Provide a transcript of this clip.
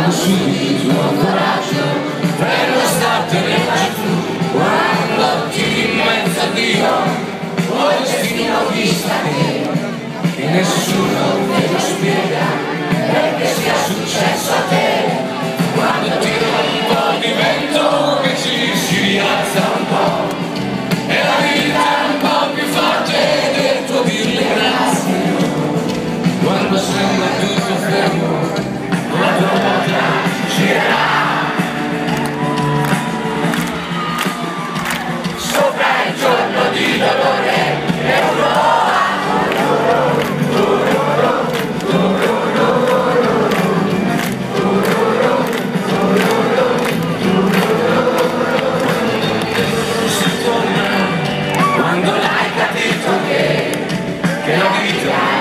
conosciuti il tuo coraggio per non startene giù quando tiri in mezzo a Dio o il destino vista che nessuno te lo spiega perché sia successo a te quando tira un po' di vento che si rialza un po' e la vita è un po' più forte del tuo dirle grazie quando sembra tutto fermo la tua bocca girerà sopra il giorno di dolore e quando l'hai capito che la vita